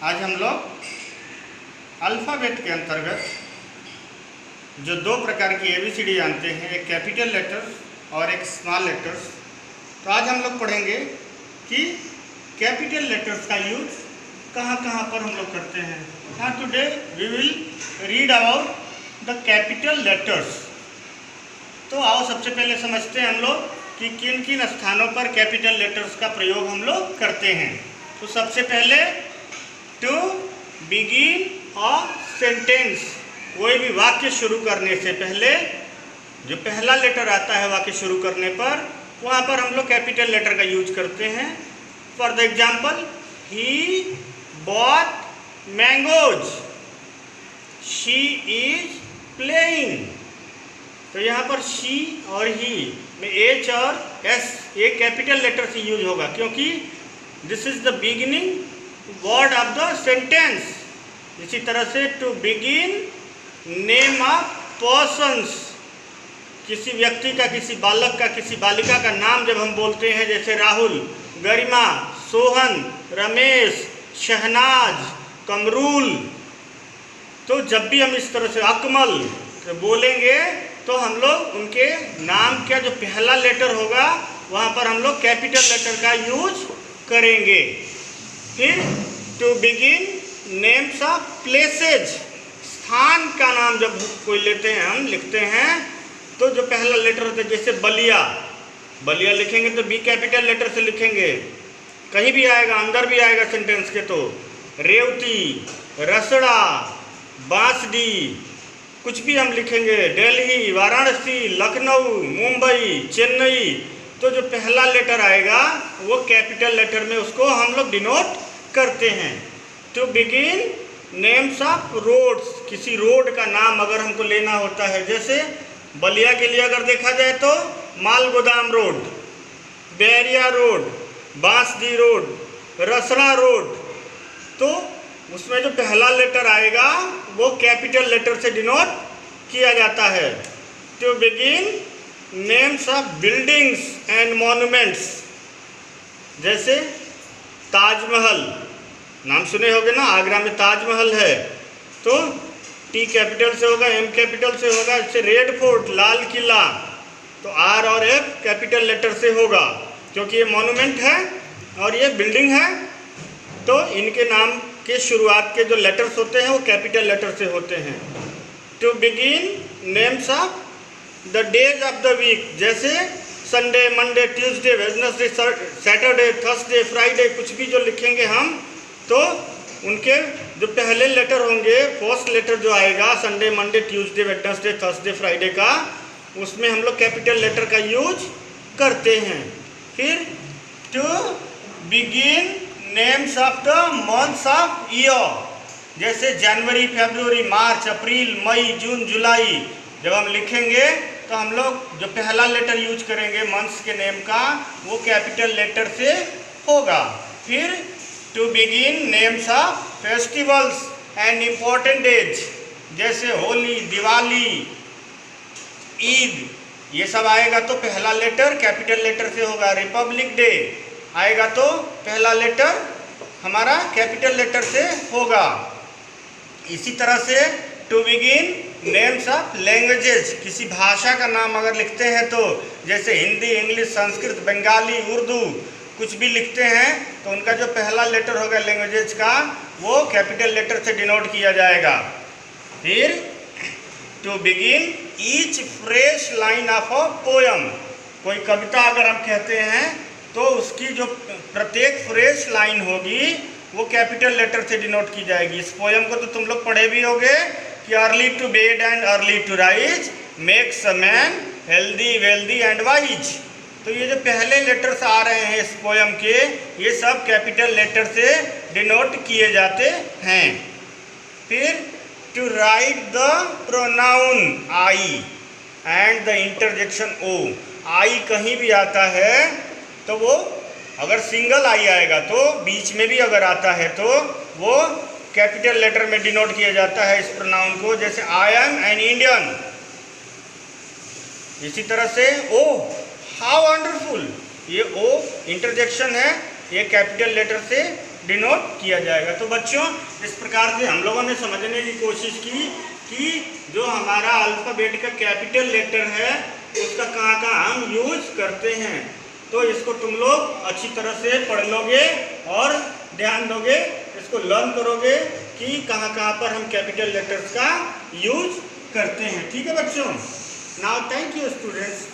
आज हम लोग अल्फ़ाबेट के अंतर्गत जो दो प्रकार की ABCD जानते हैं, एक कैपिटल लेटर्स और एक स्मॉल लेटर्स। तो आज हम लोग पढ़ेंगे कि कैपिटल लेटर्स का यूज कहाँ कहाँ पर हम लोग करते हैं। हाँ, today we will read about the capital letters. तो आओ सबसे पहले समझते हैं हम लोग कि किन किन स्थानों पर कैपिटल लेटर्स का प्रयोग हम लोग करते हैं। तो सबसे पहले टू बिगिन अ सेंटेंस, कोई भी वाक्य शुरू करने से पहले जो पहला लेटर आता है वाक्य शुरू करने पर, वहाँ पर हम लोग कैपिटल लेटर का यूज करते हैं। For the example, he bought mangoes, she is playing. तो यहाँ पर शी और ही में एच और एस एक कैपिटल लेटर से यूज होगा, क्योंकि this is the beginning word of the sentence. इसी तरह से to begin name of persons, किसी व्यक्ति का, किसी बालक का, किसी बालिका का नाम जब हम बोलते हैं, जैसे राहुल, गरिमा, सोहन, रमेश, शहनाज, कमरूल, तो जब भी हम इस तरह से अकमल तो बोलेंगे तो हम लोग उनके नाम का जो पहला लेटर होगा वहाँ पर हम लोग कैपिटल लेटर का यूज करेंगे। फिर to begin names of places, स्थान का नाम जब कोई लेते हैं, हम लिखते हैं तो जो पहला लेटर होता है, जैसे बलिया, बलिया लिखेंगे तो बी कैपिटल लेटर से लिखेंगे, कहीं भी आएगा, अंदर भी आएगा सेंटेंस के। तो रेवती, रसड़ा, बांसडी, कुछ भी हम लिखेंगे, दिल्ली, वाराणसी, लखनऊ, मुंबई, चेन्नई, तो जो पहला लेटर आएगा वो कैपिटल लेटर में उसको हम लोग डिनोट करते हैं। To begin names of roads, किसी रोड का नाम अगर हमको लेना होता है, जैसे बलिया के लिए अगर देखा जाए तो Maal Godam road, Bairia road, Bansdih road, Rasra road, तो उसमें जो पहला लेटर आएगा वो कैपिटल लेटर से डिनोट किया जाता है। To begin names of buildings and monuments, जैसे ताजमहल, नाम सुने होंगे ना, आगरा में ताजमहल है, तो टी कैपिटल से होगा, एम कैपिटल से होगा। जैसे रेड फोर्ट, लाल किला, तो आर और एफ कैपिटल लेटर से होगा, क्योंकि ये मॉन्यूमेंट है और ये बिल्डिंग है, तो इनके नाम के शुरुआत के जो लेटर्स होते हैं वो कैपिटल लेटर से होते हैं। To begin names of the days of the week, जैसे Sunday, Monday, Tuesday, Wednesday, Saturday, Thursday, Friday, कुछ भी जो लिखेंगे हम, तो उनके जो पहले लेटर होंगे, फर्स्ट लेटर जो आएगा Sunday, Monday, Tuesday, Wednesday, Thursday, Friday का, उसमें हम लोग कैपिटल लेटर का यूज करते हैं। फिर to begin names of the months of year, जैसे जनवरी, फरवरी, मार्च, अप्रैल, मई, जून, जुलाई, जब हम लिखेंगे तो हम लोग जो पहला लेटर यूज करेंगे मंथ्स के नेम का वो कैपिटल लेटर से होगा। फिर to begin names of festivals and important days, जैसे होली, दिवाली, ईद, ये सब आएगा तो पहला लेटर कैपिटल लेटर से होगा। रिपब्लिक डे आएगा तो पहला लेटर हमारा कैपिटल लेटर से होगा। इसी तरह से to begin names of languages, किसी भाषा का नाम अगर लिखते हैं तो, जैसे हिंदी, इंग्लिश, संस्कृत, बंगाली, उर्दू, कुछ भी लिखते हैं तो उनका जो पहला लेटर होगा लैंग्वेजेज का वो कैपिटल लेटर से डिनोट किया जाएगा। फिर to begin each fresh line of a poem, कोई कविता अगर हम कहते हैं तो उसकी जो प्रत्येक फ्रेश लाइन होगी वो कैपिटल लेटर से डिनोट की जाएगी। इस पोयम को तो तुम लोग पढ़े भी होंगे कि early to bed and early to rise makes a man healthy, wealthy and wise. तो ये जो पहले लेटर्स आ रहे हैं इस पोयम के, ये सब कैपिटल लेटर से डिनोट किए जाते हैं। फिर to write the pronoun I and the interjection O, I कहीं भी आता है तो वो अगर सिंगल आई आएगा तो बीच में भी अगर आता है तो वो कैपिटल लेटर में डिनोट किया जाता है इस प्रोनाउन को, जैसे आई एम एन इंडियन। इसी तरह से ओ, हाउ वंडरफुल, ये ओ इंटरजेक्शन है, ये कैपिटल लेटर से डिनोट किया जाएगा। तो बच्चों इस प्रकार से हम लोगों ने समझने की कोशिश की कि जो हमारा अल्फ़ाबेट का कैपिटल लेटर है उसका कहाँ हम यूज करते हैं। तो इसको तुम लोग अच्छी तरह से पढ़ लोगे और ध्यान दोगे, इसको लर्न करोगे कि कहाँ पर हम कैपिटल लेटर्स का यूज करते हैं। ठीक है बच्चों। Now thank you students.